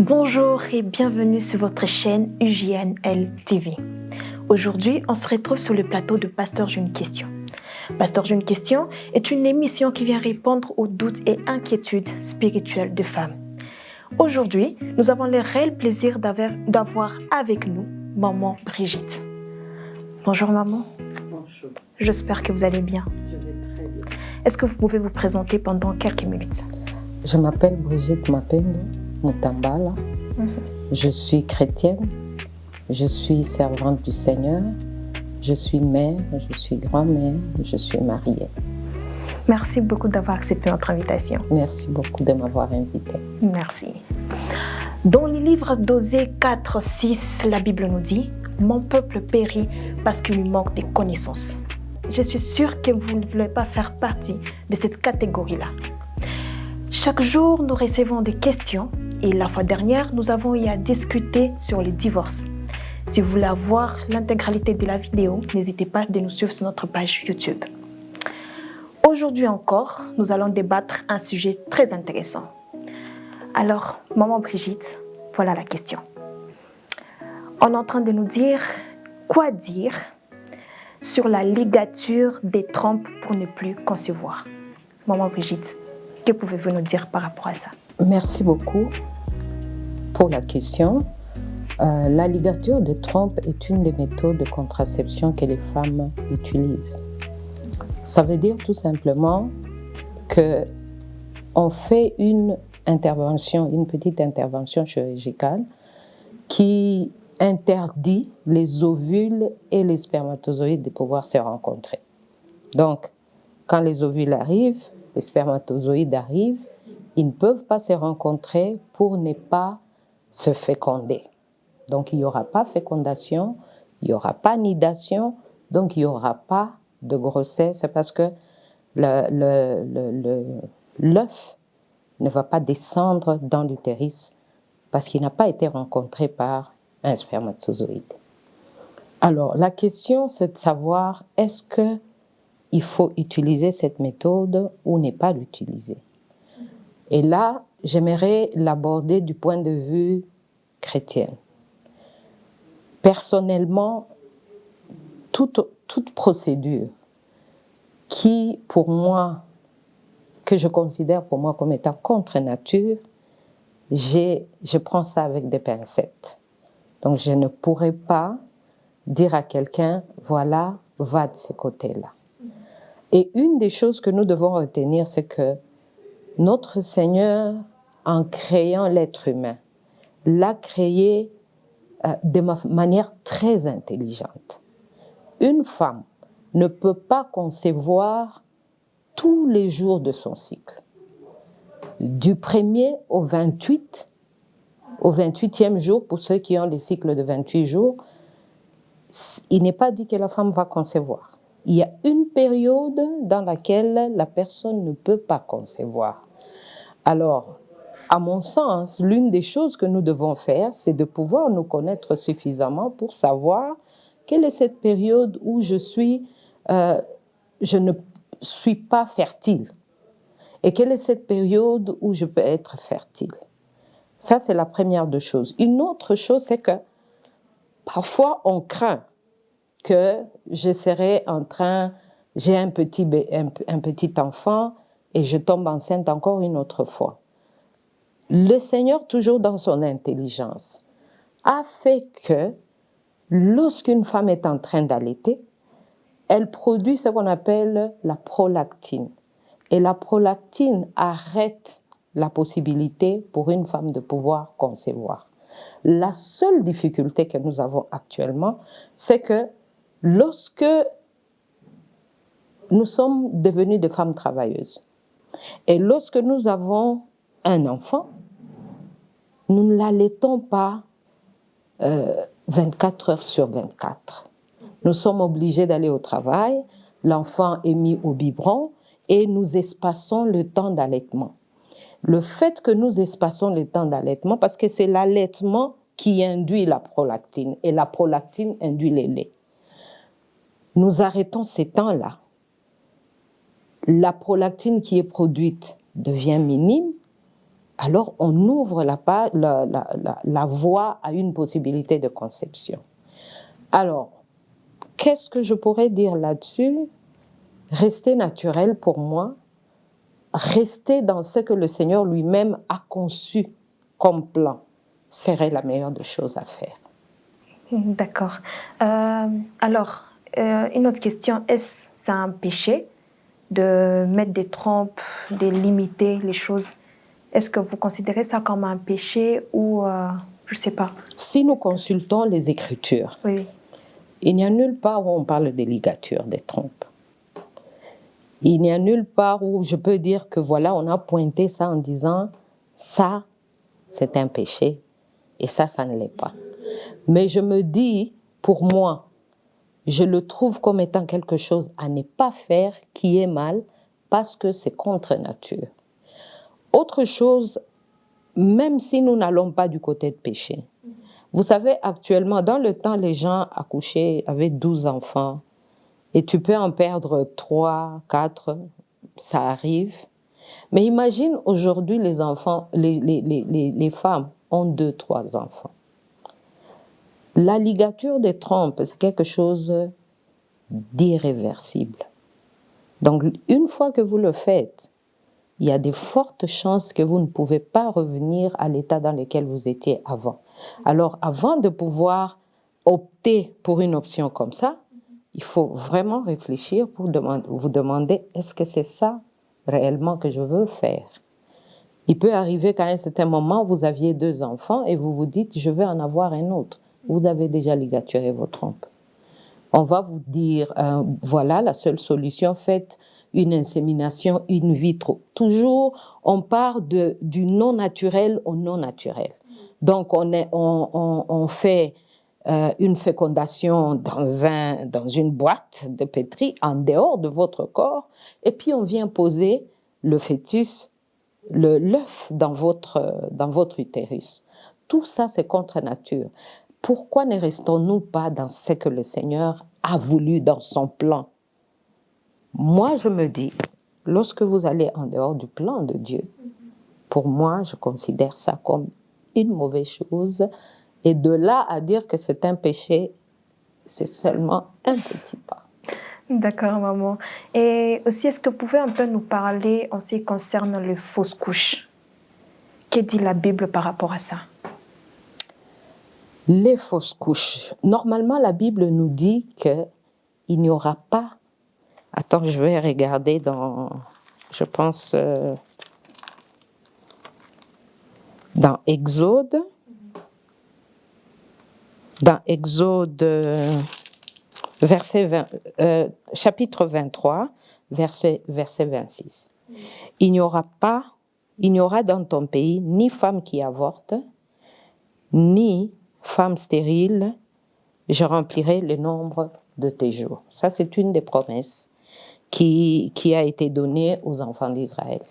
Bonjour et bienvenue sur votre chaîne UJNL TV. Aujourd'hui, on se retrouve sur le plateau de Pasteur J'ai une question. Pasteur J'ai une question est une émission qui vient répondre aux doutes et inquiétudes spirituelles de femmes. Aujourd'hui, nous avons le réel plaisir d'avoir avec nous Maman Brigitte. Bonjour maman. Bonjour. J'espère que vous allez bien. Je vais très bien. Est-ce que vous pouvez vous présenter pendant quelques minutes? Je m'appelle Brigitte Mapendo Mutambala. Je suis chrétienne. Je suis servante du Seigneur. Je suis mère, je suis grand-mère, je suis mariée. Merci beaucoup d'avoir accepté notre invitation. Merci beaucoup de m'avoir invitée. Merci. Dans le livre d'Osée 4:6, la Bible nous dit « Mon peuple périt parce qu'il lui manque de connaissances ». Je suis sûre que vous ne voulez pas faire partie de cette catégorie-là. Chaque jour, nous recevons des questions et la fois dernière, nous avons eu à discuter sur le divorce. Si vous voulez voir l'intégralité de la vidéo, n'hésitez pas à nous suivre sur notre page YouTube. Aujourd'hui encore, nous allons débattre un sujet très intéressant. Alors, maman Brigitte, voilà la question. On est en train de nous dire quoi dire sur la ligature des trompes pour ne plus concevoir. Maman Brigitte, que pouvez-vous nous dire par rapport à ça? Merci beaucoup pour la question. La ligature de trompe est une des méthodes de contraception que les femmes utilisent. Ça veut dire tout simplement qu'on fait une petite intervention chirurgicale qui interdit les ovules et les spermatozoïdes de pouvoir se rencontrer. Donc, quand les ovules arrivent, les spermatozoïdes arrivent, ils ne peuvent pas se rencontrer pour ne pas se féconder. Donc, il n'y aura pas fécondation, il n'y aura pas nidation, donc il n'y aura pas de grossesse parce que l'œuf ne va pas descendre dans l'utérus parce qu'il n'a pas été rencontré par un spermatozoïde. Alors, la question, c'est de savoir est-ce qu'il faut utiliser cette méthode ou ne pas l'utiliser. Et là, j'aimerais l'aborder du point de vue chrétien. Personnellement, toute procédure qui, pour moi, que je considère pour moi comme étant contre nature, je prends ça avec des pincettes. Donc, je ne pourrais pas dire à quelqu'un, voilà, va de ce côté-là. Et une des choses que nous devons retenir, c'est que notre Seigneur, en créant l'être humain, l'a créé de manière très intelligente. Une femme ne peut pas concevoir tous les jours de son cycle. Du 1er au 28, au 28e jour, pour ceux qui ont des cycles de 28 jours, il n'est pas dit que la femme va concevoir. Il y a une période dans laquelle la personne ne peut pas concevoir. Alors, à mon sens, l'une des choses que nous devons faire, c'est de pouvoir nous connaître suffisamment pour savoir quelle est cette période où je ne suis pas fertile et quelle est cette période où je peux être fertile. Ça, c'est la première des choses. Une autre chose, c'est que parfois, on craint que j'ai un petit enfant et je tombe enceinte encore une autre fois. Le Seigneur, toujours dans son intelligence, a fait que lorsqu'une femme est en train d'allaiter, elle produit ce qu'on appelle la prolactine. Et la prolactine arrête la possibilité pour une femme de pouvoir concevoir. La seule difficulté que nous avons actuellement, c'est que lorsque nous sommes devenus des femmes travailleuses et lorsque nous avons un enfant, nous ne l'allaitons pas 24 heures sur 24. Nous sommes obligés d'aller au travail, l'enfant est mis au biberon et nous espaçons le temps d'allaitement. Le fait que nous espaçons le temps d'allaitement, parce que c'est l'allaitement qui induit la prolactine et la prolactine induit les laits. Nous arrêtons ces temps-là. La prolactine qui est produite devient minime. alors on ouvre la voie à une possibilité de conception. Alors, qu'est-ce que je pourrais dire là-dessus? Rester naturel pour moi, rester dans ce que le Seigneur lui-même a conçu comme plan, serait la meilleure des choses à faire. D'accord. Alors, une autre question, est-ce que c'est un péché de mettre des trompes, de limiter les choses? Est-ce que vous considérez ça comme un péché ou je ne sais pas? Si nous consultons les Écritures, Oui. Il n'y a nulle part où on parle des ligatures, des trompes. Il n'y a nulle part où je peux dire que voilà, on a pointé ça en disant ça, c'est un péché et ça ne l'est pas. Mais je me dis, pour moi, je le trouve comme étant quelque chose à ne pas faire qui est mal parce que c'est contre nature. Autre chose, même si nous n'allons pas du côté de péché, vous savez, actuellement, dans le temps, les gens accouchaient avec 12 enfants et tu peux en perdre 3, 4, ça arrive. Mais imagine aujourd'hui les enfants, les femmes ont 2, 3 enfants. La ligature des trompes, c'est quelque chose d'irréversible. Donc, une fois que vous le faites, il y a de fortes chances que vous ne pouvez pas revenir à l'état dans lequel vous étiez avant. Alors, avant de pouvoir opter pour une option comme ça, il faut vraiment réfléchir pour vous demander, est-ce que c'est ça réellement que je veux faire? Il peut arriver qu'à un certain moment, vous aviez 2 enfants et vous vous dites, je veux en avoir un autre. Vous avez déjà ligaturé vos trompes. On va vous dire, voilà la seule solution, faites une insémination in vitro. Toujours, on part du non naturel au non naturel. Donc, on fait une fécondation dans une boîte de pétri en dehors de votre corps, et puis on vient poser le fœtus, l'œuf dans votre utérus. Tout ça, c'est contre nature. Pourquoi ne restons-nous pas dans ce que le Seigneur a voulu dans son plan? Moi, je me dis, lorsque vous allez en dehors du plan de Dieu, pour moi, je considère ça comme une mauvaise chose. Et de là à dire que c'est un péché, c'est seulement un petit pas. D'accord, maman. Et aussi, est-ce que vous pouvez un peu nous parler en ce qui concerne les fausses couches? Que dit la Bible par rapport à ça? Les fausses couches. Normalement, la Bible nous dit qu'il n'y aura pas... Attends, je vais regarder dans... Je pense... dans Exode. Dans Exode, chapitre 23, verset 26. Il n'y aura dans ton pays ni femme qui avorte, ni femme stérile, je remplirai le nombre de tes jours. Ça, c'est une des promesses qui a été donnée aux enfants d'Israël.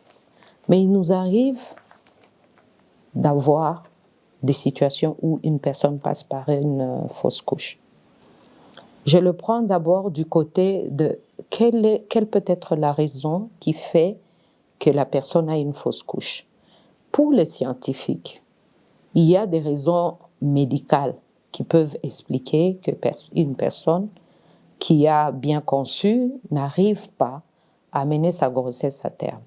Mais il nous arrive d'avoir des situations où une personne passe par une fausse couche. Je le prends d'abord du côté de quelle peut être la raison qui fait que la personne a une fausse couche. Pour les scientifiques, il y a des raisons médicales qui peuvent expliquer qu'une personne qui a bien conçu n'arrive pas à mener sa grossesse à terme.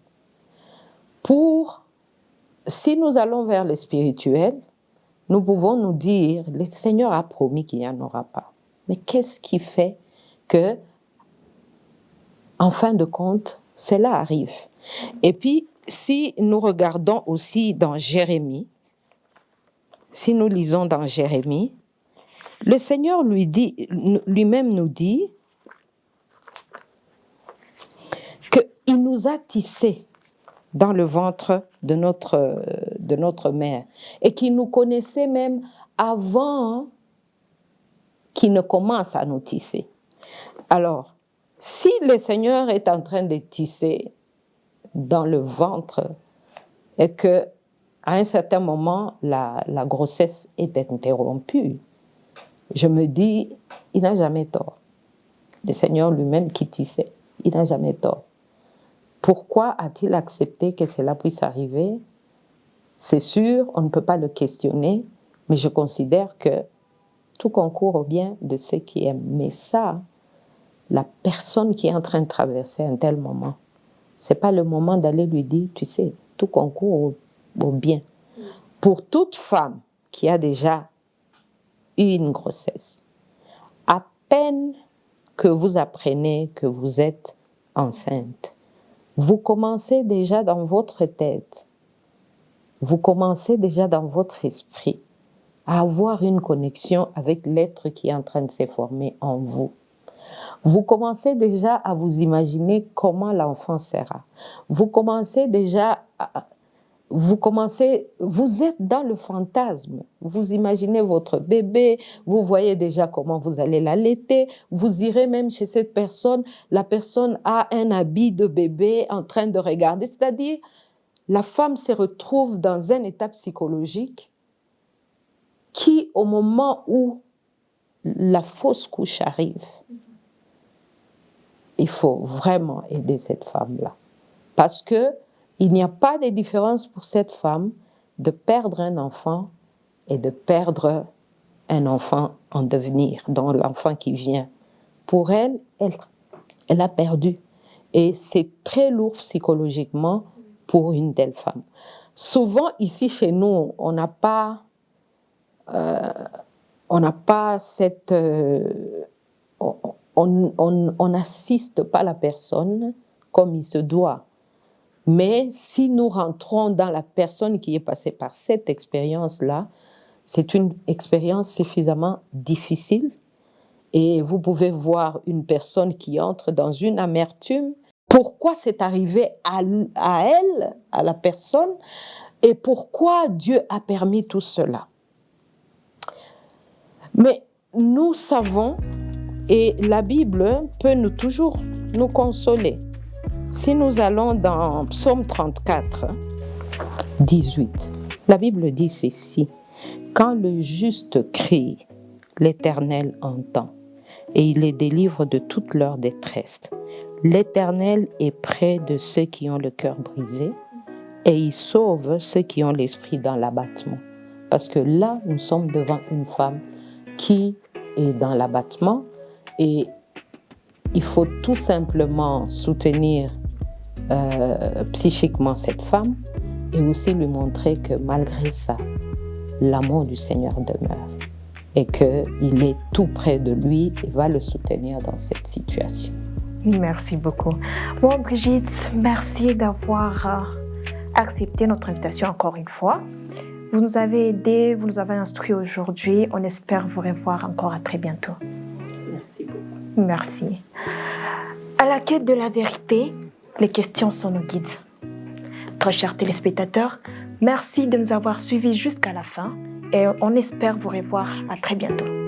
Si nous allons vers le spirituel, nous pouvons nous dire, le Seigneur a promis qu'il n'y en aura pas. Mais qu'est-ce qui fait que, en fin de compte, cela arrive? Et puis, si nous regardons aussi dans Jérémie, si nous lisons dans Jérémie, le Seigneur lui-même nous dit qu'il nous a tissés dans le ventre de notre mère et qu'il nous connaissait même avant qu'il ne commence à nous tisser. Alors, si le Seigneur est en train de tisser dans le ventre et que à un certain moment la grossesse est interrompue, je me dis, il n'a jamais tort. Le Seigneur lui-même qui tissait, il n'a jamais tort. Pourquoi a-t-il accepté que cela puisse arriver? C'est sûr, on ne peut pas le questionner, mais je considère que tout concourt au bien de ceux qui aiment. Mais ça, la personne qui est en train de traverser un tel moment, ce n'est pas le moment d'aller lui dire, tu sais, tout concourt au bien. Pour toute femme qui a déjà eu une grossesse, à peine que vous apprenez que vous êtes enceinte, vous commencez déjà dans votre tête, vous commencez déjà dans votre esprit à avoir une connexion avec l'être qui est en train de se former en vous. Vous commencez déjà à vous imaginer comment l'enfant sera. Vous commencez déjà vous êtes dans le fantasme. Vous imaginez votre bébé, vous voyez déjà comment vous allez l'allaiter. Vous irez même chez cette personne, la personne a un habit de bébé en train de regarder. C'est-à-dire, la femme se retrouve dans un état psychologique qui, au moment où la fausse couche arrive, il faut vraiment aider cette femme-là. Parce que il n'y a pas de différence pour cette femme de perdre un enfant et de perdre un enfant en devenir, dont l'enfant qui vient. Pour elle, elle a perdu. Et c'est très lourd psychologiquement pour une telle femme. Souvent, ici, chez nous, on n'a pas cette... on n'assiste pas la personne comme il se doit. Mais si nous rentrons dans la personne qui est passée par cette expérience-là, c'est une expérience suffisamment difficile. Et vous pouvez voir une personne qui entre dans une amertume. Pourquoi c'est arrivé à elle, à la personne, et pourquoi Dieu a permis tout cela? Mais nous savons, et la Bible peut toujours nous consoler. Si nous allons dans Psaume 34, 18, la Bible dit ceci: « Quand le juste crie, l'Éternel entend, et il les délivre de toute leur détresse. L'Éternel est près de ceux qui ont le cœur brisé, et il sauve ceux qui ont l'esprit dans l'abattement. » Parce que là, nous sommes devant une femme qui est dans l'abattement, et il faut tout simplement soutenir psychiquement cette femme et aussi lui montrer que malgré ça, l'amour du Seigneur demeure et qu'il est tout près de lui et va le soutenir dans cette situation. Merci beaucoup. Bon, Brigitte, merci d'avoir accepté notre invitation encore une fois. Vous nous avez aidés, vous nous avez instruits aujourd'hui. On espère vous revoir encore à très bientôt. Merci beaucoup. Merci. À la quête de la vérité, les questions sont nos guides. Très chers téléspectateurs, merci de nous avoir suivis jusqu'à la fin et on espère vous revoir à très bientôt.